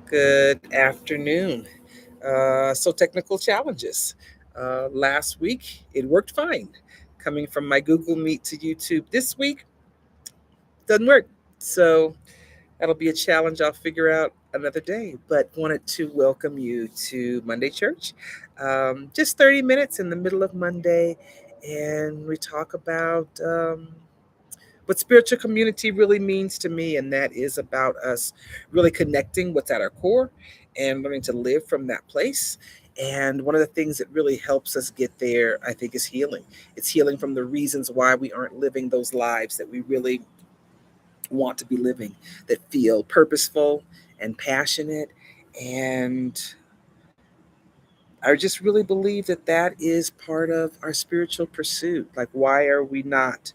Good afternoon. Technical challenges. Last week, it worked fine. Coming from my Google Meet to YouTube this week, doesn't work. So that'll be a challenge I'll figure out another day. But wanted to welcome you to Monday Church. Just 30 minutes in the middle of Monday, and we talk about what spiritual community really means to me, and that is about us really connecting what's at our core and learning to live from that place. And one of the things that really helps us get there, I think, is healing. It's healing from the reasons why we aren't living those lives that we really want to be living, that feel purposeful and passionate. And I just really believe that that is part of our spiritual pursuit. Like, why are we not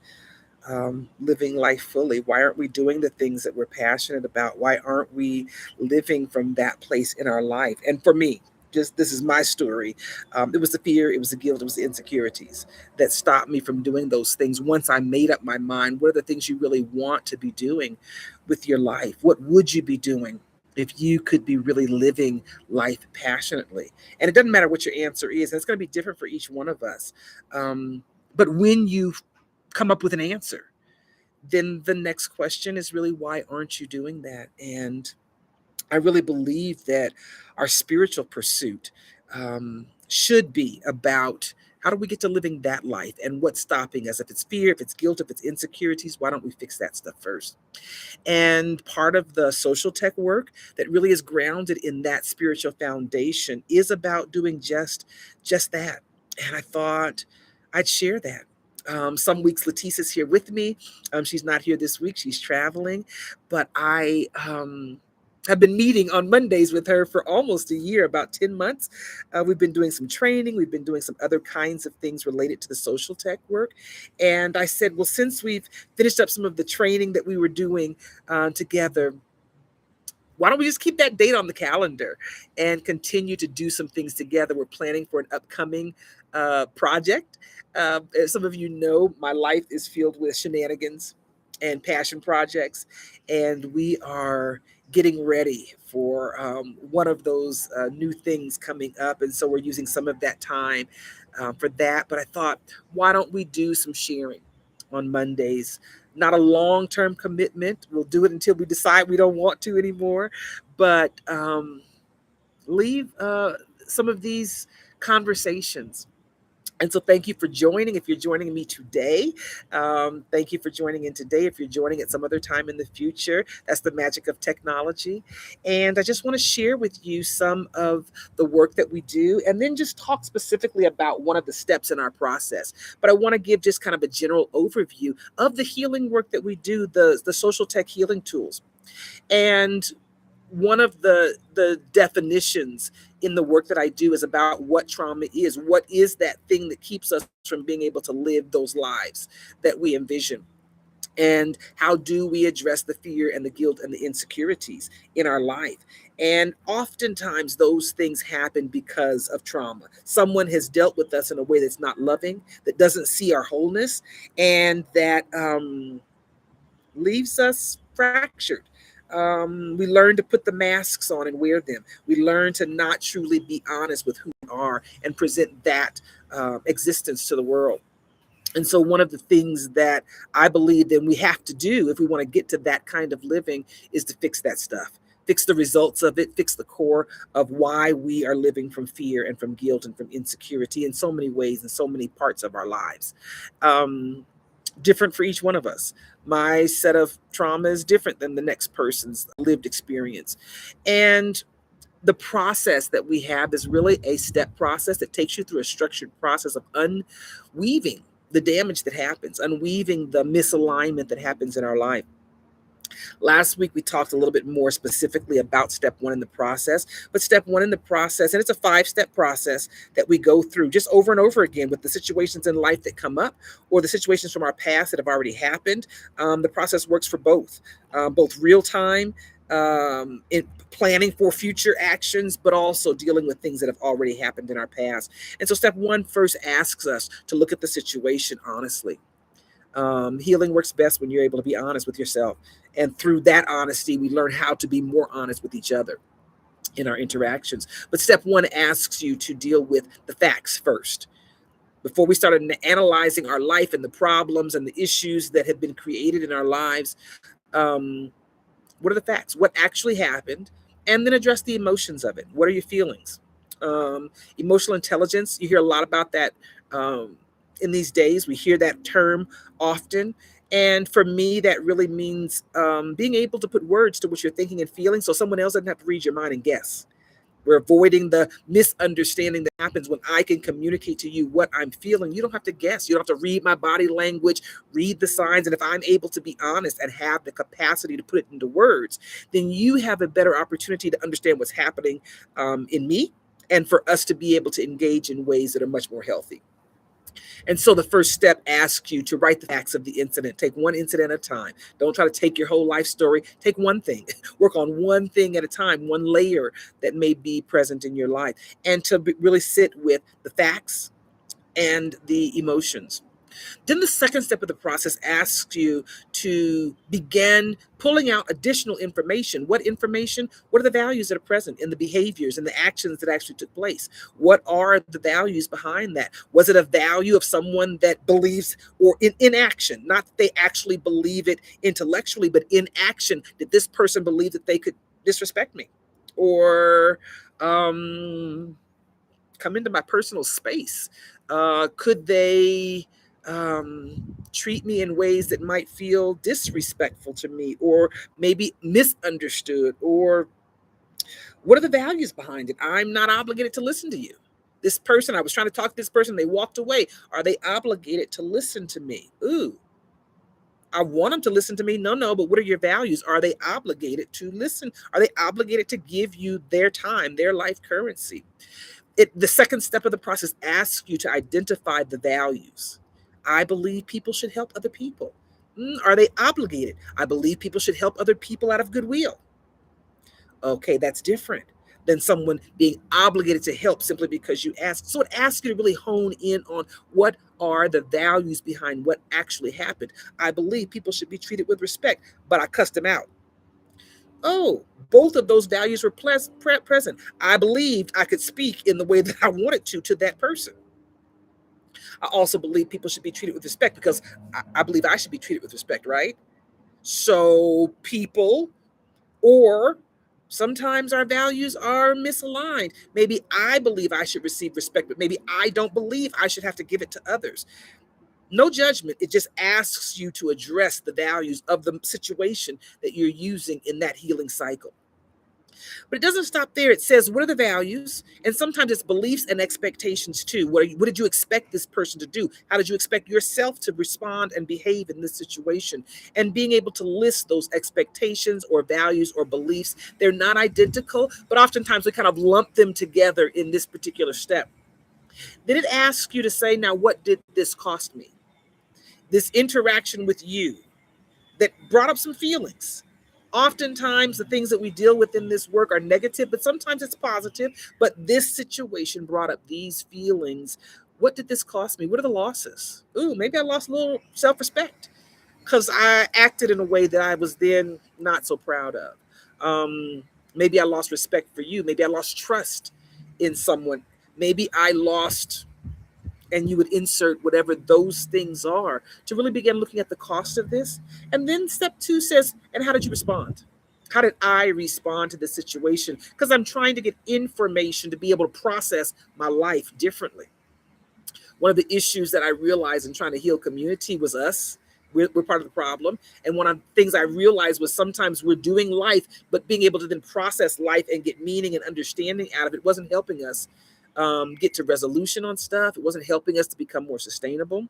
living life fully? Why aren't we doing the things that we're passionate about? Why aren't we living from that place in our life? And for me, just this is my story. It was the fear, it was the guilt, it was the insecurities that stopped me from doing those things. Once I made up my mind, what are the things you really want to be doing with your life? What would you be doing if you could be really living life passionately? And it doesn't matter what your answer is, and it's going to be different for each one of us. But when you come up with an answer, then the next question is really, why aren't you doing that? And I really believe that our spiritual pursuit should be about how do we get to living that life and what's stopping us. If it's fear, if it's guilt, if it's insecurities, why don't we fix that stuff first? And part of the social tech work that really is grounded in that spiritual foundation is about doing just that. And I thought I'd share that. Some weeks Letitia's here with me. She's not here this week. She's traveling, but I have been meeting on Mondays with her for almost a year, about 10 months. We've been doing some training. We've been doing some other kinds of things related to the social tech work. And I said, well, since we've finished up some of the training that we were doing together, why don't we just keep that date on the calendar and continue to do some things together? We're planning for an upcoming project. As some of you know, my life is filled with shenanigans and passion projects, and we are getting ready for one of those new things coming up. And so we're using some of that time for that. But I thought, why don't we do some sharing on Mondays? Not a long term commitment. We'll do it until we decide we don't want to anymore. But leave some of these conversations. And so thank you for joining. If you're joining me today, thank you for joining in today. If you're joining at some other time in the future, that's the magic of technology. And I just want to share with you some of the work that we do and then just talk specifically about one of the steps in our process. But I want to give just kind of a general overview of the healing work that we do, the social tech healing tools. And one of the definitions in the work that I do is about what trauma is. What is that thing that keeps us from being able to live those lives that we envision? And how do we address the fear and the guilt and the insecurities in our life? And oftentimes those things happen because of trauma. Someone has dealt with us in a way that's not loving, that doesn't see our wholeness, and that leaves us fractured. We learn to put the masks on and wear them. We learn to not truly be honest with who we are and present that existence to the world. And so, one of the things that I believe that we have to do if we want to get to that kind of living is to fix that stuff. Fix the results of it, fix the core of why we are living from fear and from guilt and from insecurity in so many ways, in so many parts of our lives. Um, Different for each one of us. My set of trauma is different than the next person's lived experience. And the process that we have is really a step process that takes you through a structured process of unweaving the damage that happens, unweaving the misalignment that happens in our life. Last week, we talked a little bit more specifically about step one in the process, but step one in the process, and it's a 5-step process that we go through just over and over again with the situations in life that come up or the situations from our past that have already happened. The process works for both real time, in planning for future actions, but also dealing with things that have already happened in our past. And so, step one first asks us to look at the situation honestly. Healing works best when you're able to be honest with yourself. And through that honesty, we learn how to be more honest with each other. in our interactions. But step one asks you to deal with the facts first. Before we start analyzing our life and the problems and the issues that have been created in our lives, um, what are the facts? What actually happened? And then address the emotions of it. What are your feelings? Emotional intelligence, you hear a lot about that in these days. We hear that term often. And for me, that really means being able to put words to what you're thinking and feeling so someone else doesn't have to read your mind and guess. We're avoiding the misunderstanding that happens when I can communicate to you what I'm feeling. You don't have to guess. You don't have to read my body language, read the signs. And if I'm able to be honest and have the capacity to put it into words, then you have a better opportunity to understand what's happening in me, and for us to be able to engage in ways that are much more healthy. And so the first step asks you to write the facts of the incident. Take one incident at a time. Don't try to take your whole life story. Take one thing. Work on one thing at a time, one layer that may be present in your life, and to really sit with the facts and the emotions. Then the second step of the process asks you to begin pulling out additional information. What information? What are the values that are present in the behaviors and the actions that actually took place? What are the values behind that? Was it a value of someone that believes, or in action, not that they actually believe it intellectually, but in action, did this person believe that they could disrespect me or come into my personal space? Could they treat me in ways that might feel disrespectful to me, or maybe misunderstood? Or what are the values behind it? I'm not obligated to listen to you. This person, I was trying to talk to this person, they walked away. Are they obligated to listen to me? Ooh, I want them to listen to me. No, but what are your values? Are they obligated to listen? Are they obligated to give you their time, their life currency? The second step of the process asks you to identify the values. I believe people should help other people. Are they obligated? I believe people should help other people out of goodwill. Okay, that's different than someone being obligated to help simply because you ask. So it asks you to really hone in on what are the values behind what actually happened. I believe people should be treated with respect, but I cussed them out. Oh, both of those values were present. I believed I could speak in the way that I wanted to that person. I also believe people should be treated with respect because I believe I should be treated with respect, right? So people, or sometimes our values are misaligned. Maybe I believe I should receive respect, but maybe I don't believe I should have to give it to others. No judgment. It just asks you to address the values of the situation that you're using in that healing cycle. But it doesn't stop there. It says, what are the values? And sometimes it's beliefs and expectations too. What did you expect this person to do? How did you expect yourself to respond and behave in this situation? And being able to list those expectations or values or beliefs. They're not identical, but oftentimes we kind of lump them together in this particular step. Then it asks you to say, now, what did this cost me? This interaction with you that brought up some feelings. Oftentimes, the things that we deal with in this work are negative, but sometimes it's positive. But this situation brought up these feelings. What did this cost me? What are the losses? Ooh, maybe I lost a little self-respect because I acted in a way that I was then not so proud of. Maybe I lost respect for you. Maybe I lost trust in someone. Maybe I lost, and you would insert whatever those things are to really begin looking at the cost of this. And then step two says, and how did you respond? How did I respond to the situation? Because I'm trying to get information to be able to process my life differently. One of the issues that I realized in trying to heal community was us. We're part of the problem. And one of the things I realized was sometimes we're doing life, but being able to then process life and get meaning and understanding out of it wasn't helping us get to resolution on stuff. It wasn't helping us to become more sustainable.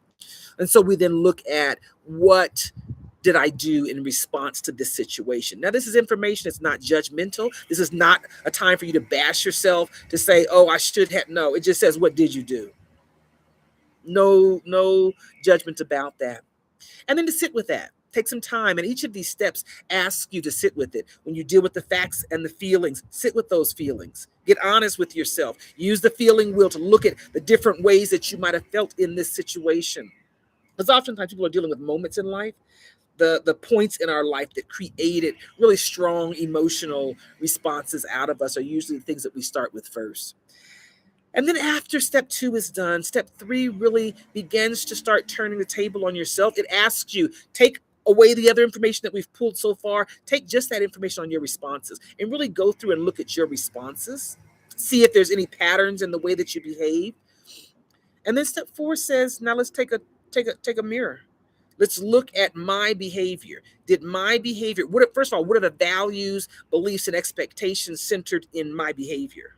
And so we then look at, what did I do in response to this situation? Now, this is information. It's not judgmental. This is not a time for you to bash yourself, to say, oh, I should have. No, it just says, what did you do? No judgment about that. And then to sit with that. Take some time. And each of these steps asks you to sit with it. When you deal with the facts and the feelings, sit with those feelings. Get honest with yourself. Use the feeling wheel to look at the different ways that you might have felt in this situation. Because oftentimes people are dealing with moments in life, the points in our life that created really strong emotional responses out of us are usually the things that we start with first. And then after step 2 is done, step 3 really begins to start turning the table on yourself. It asks you, take away the other information that we've pulled so far, take just that information on your responses and really go through and look at your responses, see if there's any patterns in the way that you behave. And then step 4 says, now let's take a mirror. Let's look at my behavior. Did my behavior, first of all, what are the values, beliefs, and expectations centered in my behavior?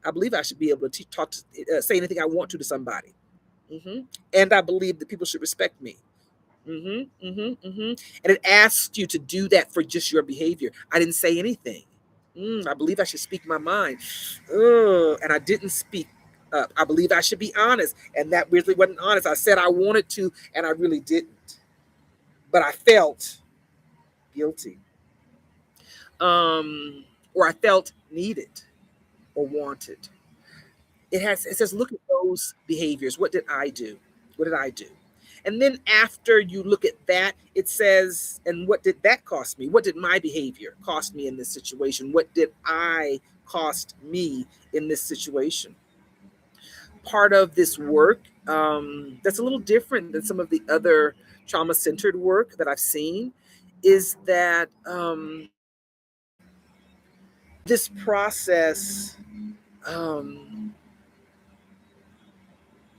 I believe I should be able to say anything I want to somebody. And I believe that people should respect me. And it asks you to do that for just your behavior. I didn't say anything. I believe I should speak my mind. And I didn't speak up. I believe I should be honest. And that really wasn't honest. I said I wanted to, and I really didn't. But I felt guilty. Or I felt needed or wanted. It says, look at those behaviors. What did I do? What did I do? And then after you look at that, it says, and what did that cost me? What did my behavior cost me in this situation? What did I cost me in this situation? Part of this work that's a little different than some of the other trauma-centered work that I've seen is that this process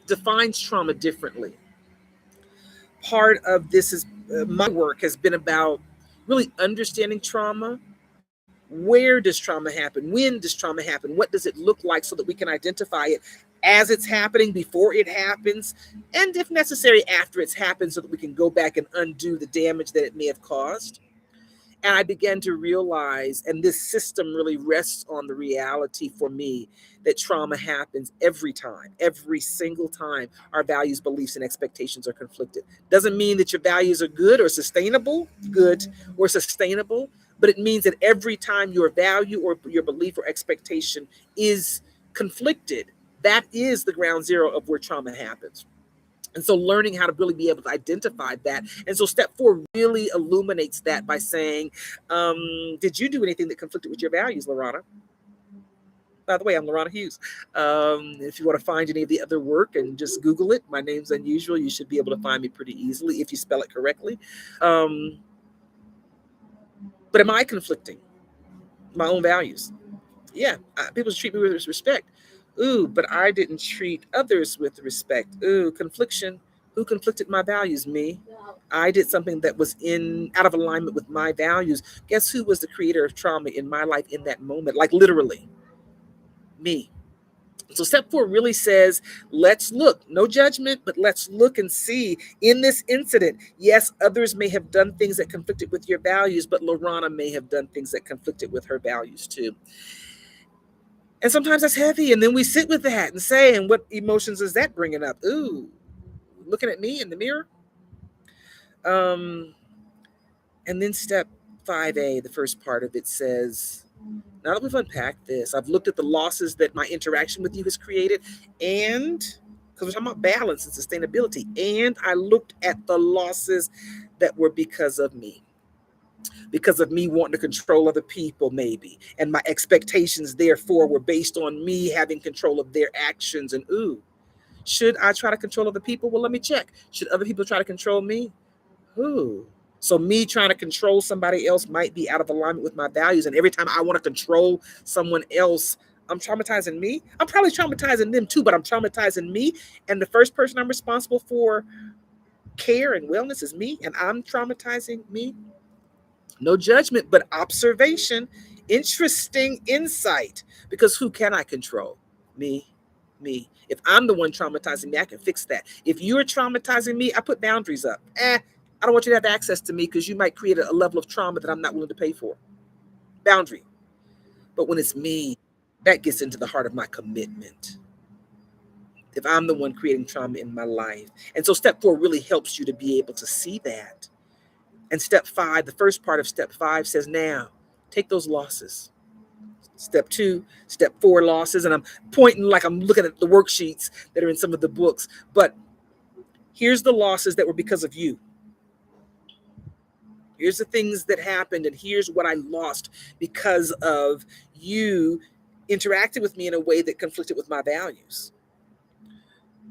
defines trauma differently. Part of this is my work has been about really understanding trauma. Where does trauma happen? When does trauma happen? What does it look like so that we can identify it as it's happening, before it happens, and if necessary, after it's happened, so that we can go back and undo the damage that it may have caused. And I began to realize, and this system really rests on the reality for me, that trauma happens every time, every single time our values, beliefs, and expectations are conflicted. Doesn't mean that your values are good or sustainable, but it means that every time your value or your belief or expectation is conflicted, that is the ground zero of where trauma happens. And so learning how to really be able to identify that. And so step 4 really illuminates that by saying, did you do anything that conflicted with your values, Lorana? By the way, I'm Lorana Hughes. If you want to find any of the other work and just Google it, my name's Unusual. You should be able to find me pretty easily if you spell it correctly. But am I conflicting my own values? Yeah, people treat me with respect. Ooh, but I didn't treat others with respect. Ooh, confliction. Who conflicted my values? Me. I did something that was out of alignment with my values. Guess who was the creator of trauma in my life in that moment? Like literally, me. So step 4 really says, let's look, no judgment, but let's look and see in this incident. Yes, others may have done things that conflicted with your values, but Lorana may have done things that conflicted with her values too. And sometimes that's heavy. And then we sit with that and say, and what emotions is that bringing up? Ooh, looking at me in the mirror. And then step 5A, the first part of it says, now that we've unpacked this, I've looked at the losses that my interaction with you has created, and because we're talking about balance and sustainability, and I looked at the losses that were because of me wanting to control other people, maybe, and my expectations therefore were based on me having control of their actions. And ooh, should I try to control other people? Well, let me check. Should other people try to control me? Ooh. So me trying to control somebody else might be out of alignment with my values. And every time I want to control someone else, I'm traumatizing me. I'm probably traumatizing them too, but I'm traumatizing me. And the first person I'm responsible for care and wellness is me, and I'm traumatizing me. No judgment, but observation. Interesting insight. Because who can I control? Me. If I'm the one traumatizing me, I can fix that. If you're traumatizing me, I put boundaries up. I don't want you to have access to me because you might create a level of trauma that I'm not willing to pay for. Boundary. But when it's me, that gets into the heart of my commitment. If I'm the one creating trauma in my life. And so step 4 really helps you to be able to see that. And step 5, the first part of step 5 says, now take those losses. Step 2, step 4 losses. And I'm pointing like I'm looking at the worksheets that are in some of the books. But here's the losses that were because of you. Here's the things that happened, and here's what I lost because of you interacted with me in a way that conflicted with my values.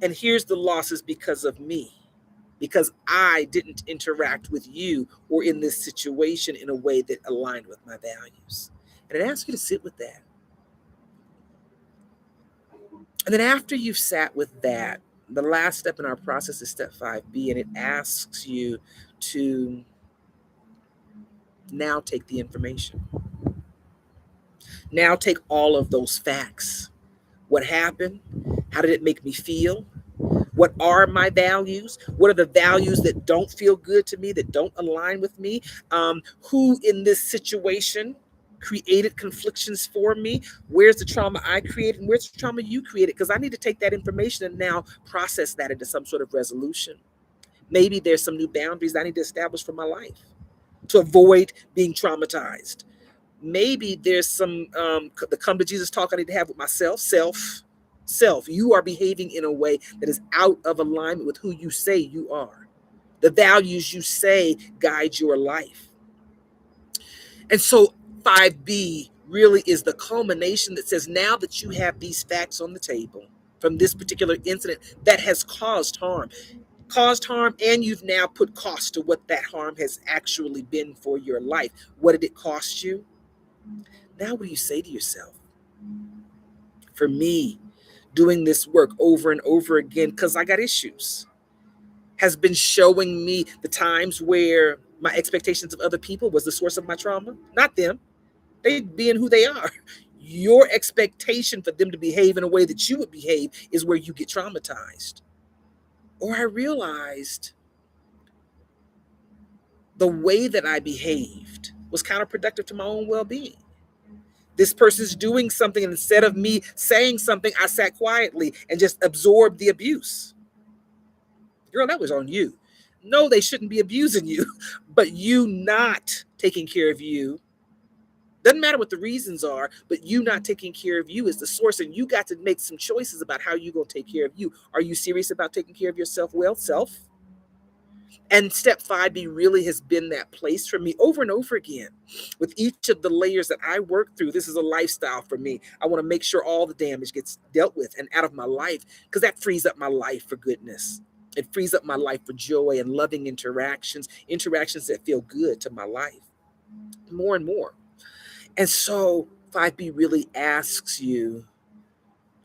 And here's the losses because of me, because I didn't interact with you or in this situation in a way that aligned with my values. And it asks you to sit with that. And then after you've sat with that, the last step in our process is step 5B, and it asks you to now take the information. Now take all of those facts. What happened? How did it make me feel? What are my values? What are the values that don't feel good to me, that don't align with me? Who in this situation created conflictions for me? Where's the trauma I created and where's the trauma you created? Because I need to take that information and now process that into some sort of resolution. Maybe there's some new boundaries I need to establish for my life to avoid being traumatized. Maybe there's some the come to Jesus talk I need to have with myself. Self, you are behaving in a way that is out of alignment with who you say you are. The values you say guide your life. And so 5B really is the culmination that says, now that you have these facts on the table from this particular incident that has caused harm, and you've now put cost to what that harm has actually been for your life. What did it cost you? Now, what do you say to yourself? For me, doing this work over and over again, because I got issues, has been showing me the times where my expectations of other people was the source of my trauma, not them. They being who they are. Your expectation for them to behave in a way that you would behave is where you get traumatized. Or I realized the way that I behaved was counterproductive to my own well-being. This person's doing something, and instead of me saying something, I sat quietly and just absorbed the abuse. Girl, that was on you. No, they shouldn't be abusing you, but you not taking care of you. Doesn't matter what the reasons are, but you not taking care of you is the source, and you got to make some choices about how you're going to take care of you. Are you serious about taking care of yourself? Well, self. And step 5B really has been that place for me over and over again. With each of the layers that I work through, this is a lifestyle for me. I want to make sure all the damage gets dealt with and out of my life, because that frees up my life for goodness. It frees up my life for joy and loving interactions that feel good to my life more and more. And so 5B really asks you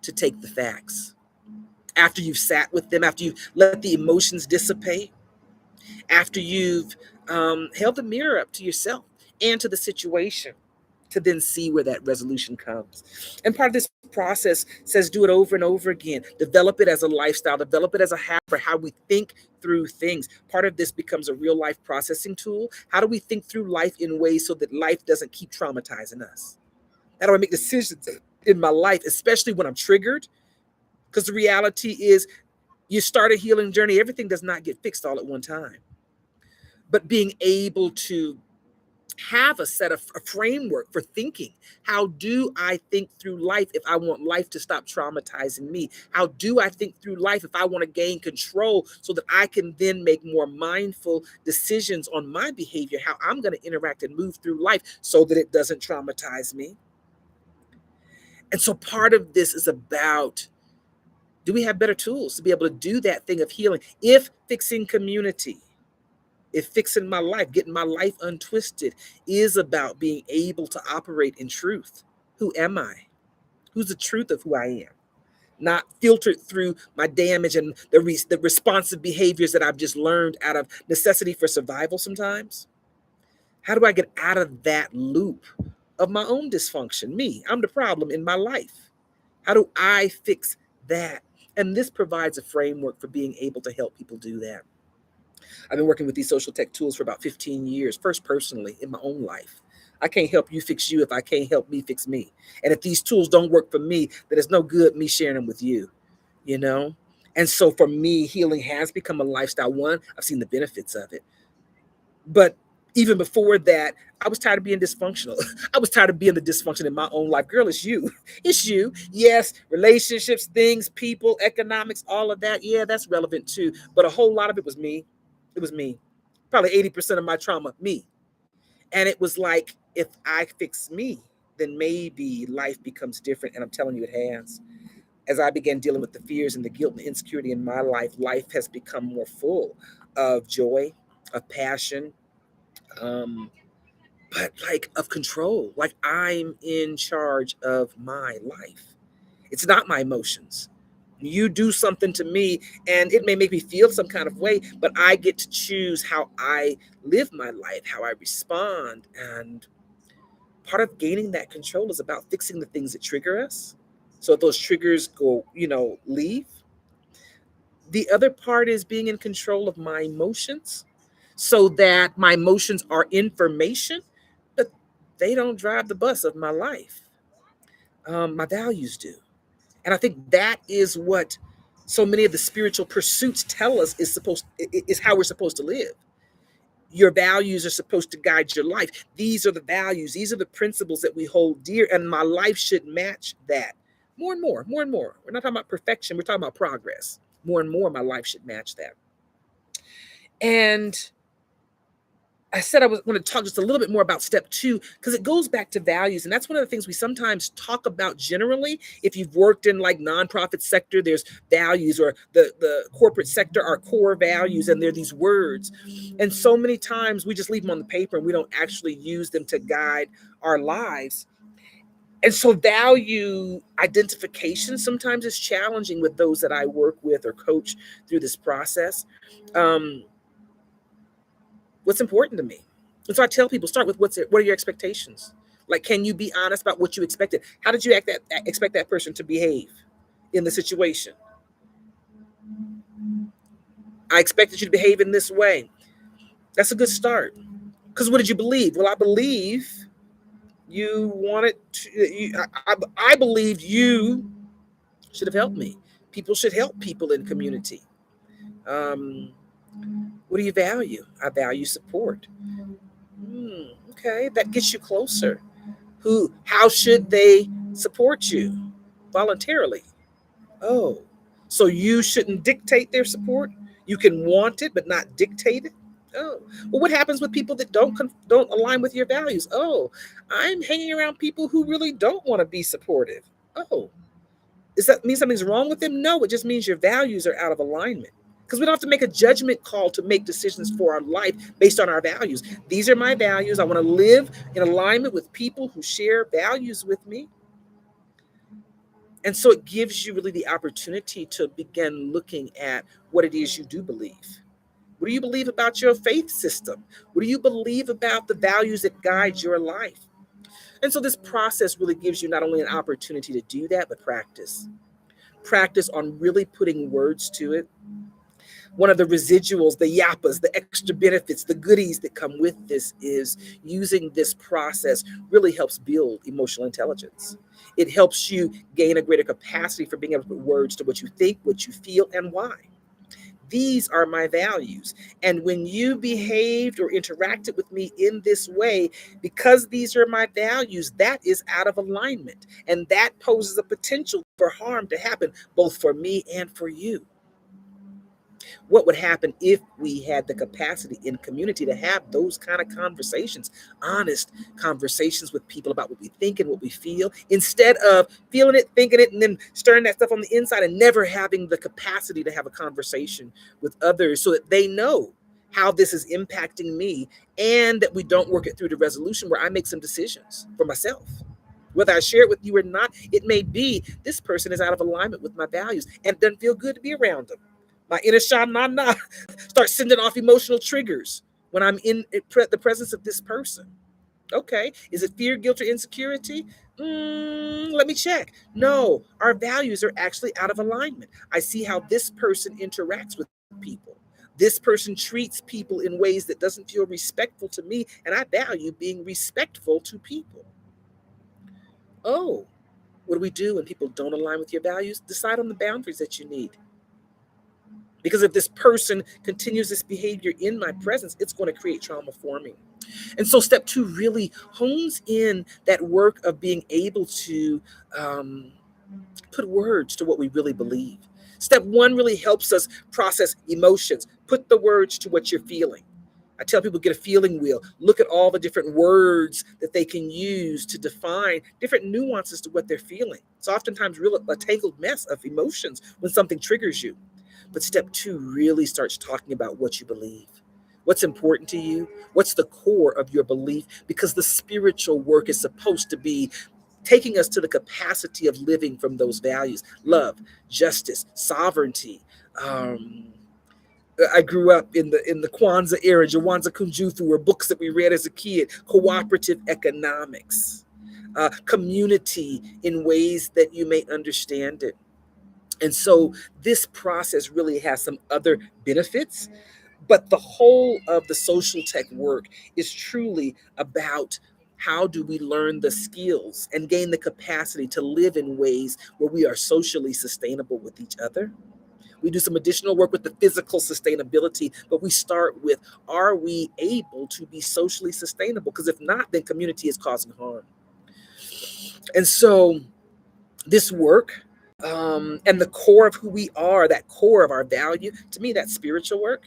to take the facts. After you've sat with them, after you've let the emotions dissipate, after you've held the mirror up to yourself and to the situation, to then see where that resolution comes. And part of this process says do it over and over again. Develop it as a lifestyle, develop it as a habit for how we think through things. Part of this becomes a real life processing tool. How do we think through life in ways so that life doesn't keep traumatizing us? How do I make decisions in my life, especially when I'm triggered? Because the reality is, you start a healing journey, everything does not get fixed all at one time. But being able to have a framework for thinking. How do I think through life if I want life to stop traumatizing me? How do I think through life if I want to gain control so that I can then make more mindful decisions on my behavior, how I'm going to interact and move through life so that it doesn't traumatize me? And so part of this is about, do we have better tools to be able to do that thing of healing? If fixing community, if fixing my life, getting my life untwisted is about being able to operate in truth, who am I? Who's the truth of who I am? Not filtered through my damage and the responsive behaviors that I've just learned out of necessity for survival sometimes. How do I get out of that loop of my own dysfunction? Me, I'm the problem in my life. How do I fix that? And this provides a framework for being able to help people do that. I've been working with these social tech tools for about 15 years, first personally in my own life. I can't help you fix you if I can't help me fix me. And if these tools don't work for me, then it's no good me sharing them with you, you know? And so for me, healing has become a lifestyle. One, I've seen the benefits of it. But even before that, I was tired of being dysfunctional. I was tired of being the dysfunction in my own life. Girl, it's you. It's you. Yes, relationships, things, people, economics, all of that. Yeah, that's relevant too. But a whole lot of it was me. It was me. Probably 80% of my trauma, me. And it was like, if I fix me, then maybe life becomes different. And I'm telling you, it has. As I began dealing with the fears and the guilt and the insecurity in my life, life has become more full of joy, of passion, um, but like of control. Like I'm in charge of my life. It's not my emotions. You do something to me and it may make me feel some kind of way, but I get to choose how I live my life, how I respond. And part of gaining that control is about fixing the things that trigger us. So if those triggers go, leave. The other part is being in control of my emotions so that my emotions are information, but they don't drive the bus of my life. My values do. And I think that is what so many of the spiritual pursuits tell us is how we're supposed to live. Your values are supposed to guide your life. These are the values, these are the principles that we hold dear, and my life should match that. More and more, more and more. We're not talking about perfection, we're talking about progress. More and more, my life should match that. And I said I was going to talk just a little bit more about step two because it goes back to values. And that's one of the things we sometimes talk about generally. If you've worked in like nonprofit sector, there's values, or the corporate sector are core values, and they're these words. And so many times we just leave them on the paper and we don't actually use them to guide our lives. And so value identification sometimes is challenging with those that I work with or coach through this process. Um, what's important to me. And so I tell people, start with what are your expectations? Like, can you be honest about what you expected? How did you expect that person to behave in the situation? I expected you to behave in this way. That's a good start. Because what did you believe? Well, I believe you wanted to. I believed you should have helped me. People should help people in community. Um, what do you value? I value support. Okay, that gets you closer. How should they support you? Voluntarily. Oh, so you shouldn't dictate their support? You can want it but not dictate it? Oh, well, what happens with people that don't align with your values? Oh, I'm hanging around people who really don't want to be supportive. Oh, does that mean something's wrong with them? No, it just means your values are out of alignment. Because we don't have to make a judgment call to make decisions for our life based on our values. These are my values. I want to live in alignment with people who share values with me. And so it gives you really the opportunity to begin looking at what it is you do believe. What do you believe about your faith system? What do you believe about the values that guide your life? And so this process really gives you not only an opportunity to do that, but practice. Practice on really putting words to it. One of the residuals, the yappas, the extra benefits, the goodies that come with this is using this process really helps build emotional intelligence. It helps you gain a greater capacity for being able to put words to what you think, what you feel, and why. These are my values. And when you behaved or interacted with me in this way, because these are my values, that is out of alignment. And that poses a potential for harm to happen, both for me and for you. What would happen if we had the capacity in community to have those kind of conversations, honest conversations with people about what we think and what we feel, instead of feeling it, thinking it, and then stirring that stuff on the inside and never having the capacity to have a conversation with others so that they know how this is impacting me, and that we don't work it through to resolution where I make some decisions for myself. Whether I share it with you or not, it may be this person is out of alignment with my values and it doesn't feel good to be around them. My inner sha-na-na starts sending off emotional triggers when I'm in the presence of this person. Okay, is it fear, guilt, or insecurity? Let me check. No, our values are actually out of alignment. I see how this person interacts with people. This person treats people in ways that doesn't feel respectful to me, and I value being respectful to people. Oh, what do we do when people don't align with your values? Decide on the boundaries that you need. Because if this person continues this behavior in my presence, it's going to create trauma for me. And so step two really hones in that work of being able to um, put words to what we really believe. Step one really helps us process emotions, put the words to what you're feeling. I tell people, get a feeling wheel. Look at all the different words that they can use to define different nuances to what they're feeling. It's oftentimes really a tangled mess of emotions when something triggers you. But step two really starts talking about what you believe. What's important to you? What's the core of your belief? Because the spiritual work is supposed to be taking us to the capacity of living from those values: love, justice, sovereignty. Um, I grew up in the Kwanzaa era, Jawanza Kunjuthu, were books that we read as a kid, cooperative economics, community in ways that you may understand it. And so this process really has some other benefits, but the whole of the social tech work is truly about how do we learn the skills and gain the capacity to live in ways where we are socially sustainable with each other. We do some additional work with the physical sustainability, but we start with, are we able to be socially sustainable? Because if not, then community is causing harm. And so this work, and the core of who we are, that core of our value, to me, that's spiritual work.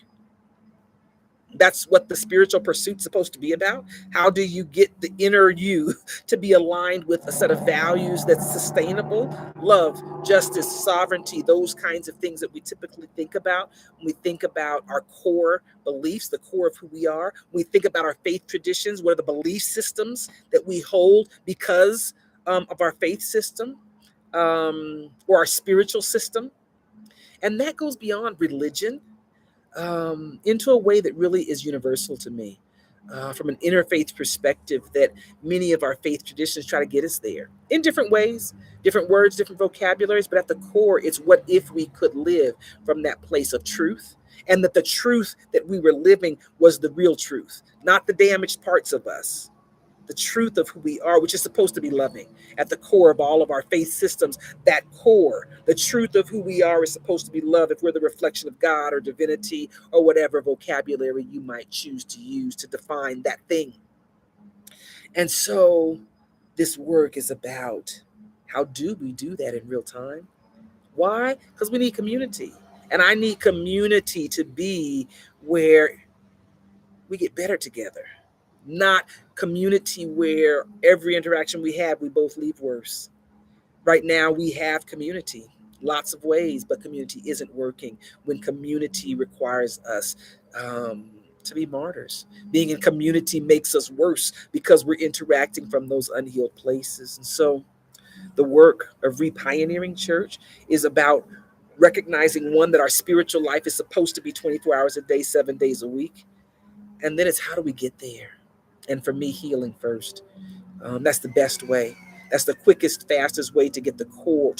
That's what the spiritual pursuit's supposed to be about. How do you get the inner you to be aligned with a set of values that's sustainable? Love, justice, sovereignty, those kinds of things that we typically think about when we think about our core beliefs, the core of who we are. When we think about our faith traditions, what are the belief systems that we hold because of our faith system, or our spiritual system. And that goes beyond religion, into a way that really is universal to me, from an interfaith perspective, that many of our faith traditions try to get us there in different ways, different words, different vocabularies, but at the core, it's what if we could live from that place of truth, and that the truth that we were living was the real truth, not the damaged parts of us. The truth of who we are, which is supposed to be loving. At the core of all of our faith systems, that core, the truth of who we are, is supposed to be love, if we're the reflection of God or divinity or whatever vocabulary you might choose to use to define that thing. And so this work is about, how do we do that in real time? Why? Because we need community. And I need community to be where we get better together, not community where every interaction we have, we both leave worse. Right now, we have community, lots of ways, but community isn't working when community requires us to be martyrs. Being in community makes us worse because we're interacting from those unhealed places. And so the work of Repioneering Church is about recognizing, one, that our spiritual life is supposed to be 24 hours a day, 7 days a week. And then it's, how do we get there? And for me, healing first. That's the best way. That's the quickest, fastest way to get the core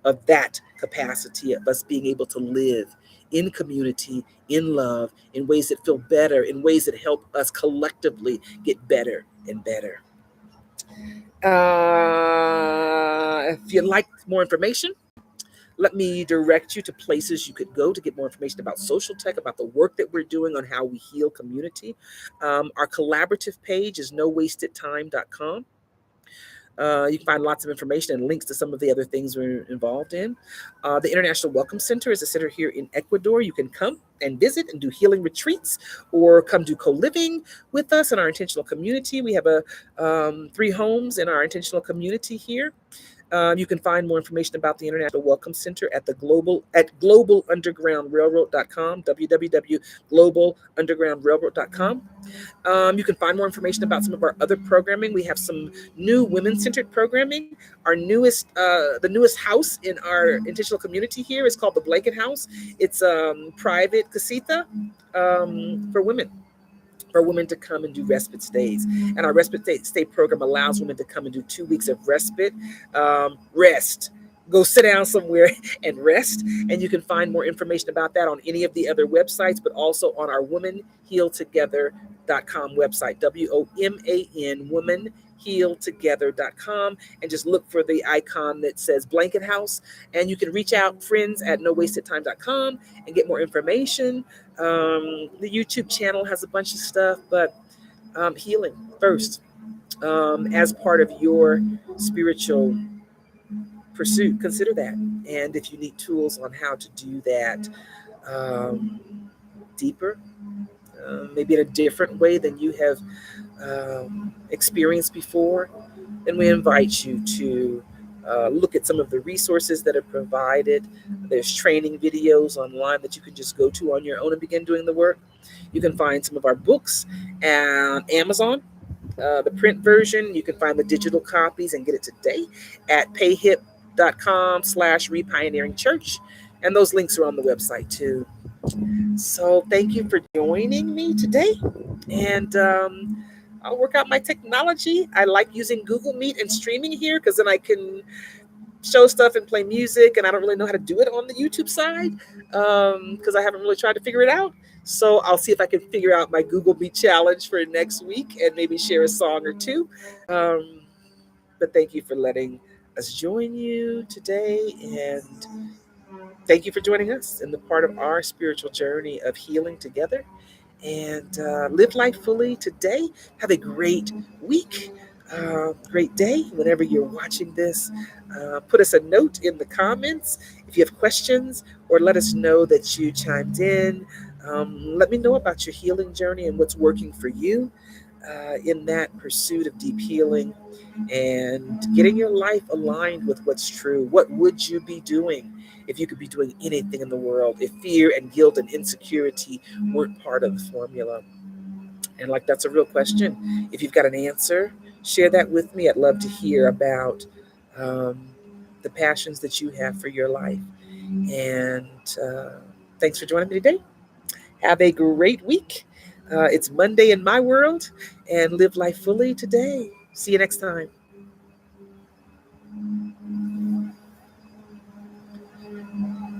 of that capacity of us being able to live in community, in love, in ways that feel better, in ways that help us collectively get better and better. If you'd like more information, let me direct you to places you could go to get more information about social tech, about the work that we're doing on how we heal community. Our collaborative page is nowastedtime.com. You can find lots of information and links to some of the other things we're involved in. The International Welcome Center is a center here in Ecuador. You can come and visit and do healing retreats, or come do co-living with us in our intentional community. We have 3 homes in our intentional community here. You can find more information about the International Welcome Center at globalundergroundrailroad.com, www.globalundergroundrailroad.com. You can find more information about some of our other programming. We have some new women-centered programming. The newest house in our intentional community here is called the Blanket House. It's private casita for women to come and do respite stays. And our respite stay program allows women to come and do 2 weeks of respite, rest. Go sit down somewhere and rest. And you can find more information about that on any of the other websites, but also on our womanhealtogether.com website, WOMAN, womanhealtogether.com, and just look for the icon that says Blanket House. And you can reach out, friends at nowastedtime.com, and get more information. The YouTube channel has a bunch of stuff, but healing first, as part of your spiritual pursuit, consider that. And if you need tools on how to do that deeper, maybe in a different way than you have experienced before, then we invite you to look at some of the resources that are provided. There's training videos online that you can just go to on your own and begin doing the work. You can find some of our books on Amazon, the print version. You can find the digital copies and get it today at payhip.com/repioneeringchurch. And those links are on the website too. So thank you for joining me today. And I'll work out my technology. I like using Google Meet and streaming here because then I can show stuff and play music. And I don't really know how to do it on the YouTube side because I haven't really tried to figure it out. So I'll see if I can figure out my Google Meet challenge for next week and maybe share a song or two. Um, but thank you for letting us join you today. And thank you for joining us in the part of our spiritual journey of healing together. And live life fully today. Have a great week, great day whenever you're watching this. Put us a note in the comments if you have questions, or let us know that you chimed in. Let me know about your healing journey and what's working for you in that pursuit of deep healing and getting your life aligned with what's true. What would you be doing if you could be doing anything in the world, if fear and guilt and insecurity weren't part of the formula? And like, that's a real question. If you've got an answer, share that with me. I'd love to hear about um, the passions that you have for your life. And thanks for joining me today. Have a great week. It's Monday in my world, and live life fully today. See you next time.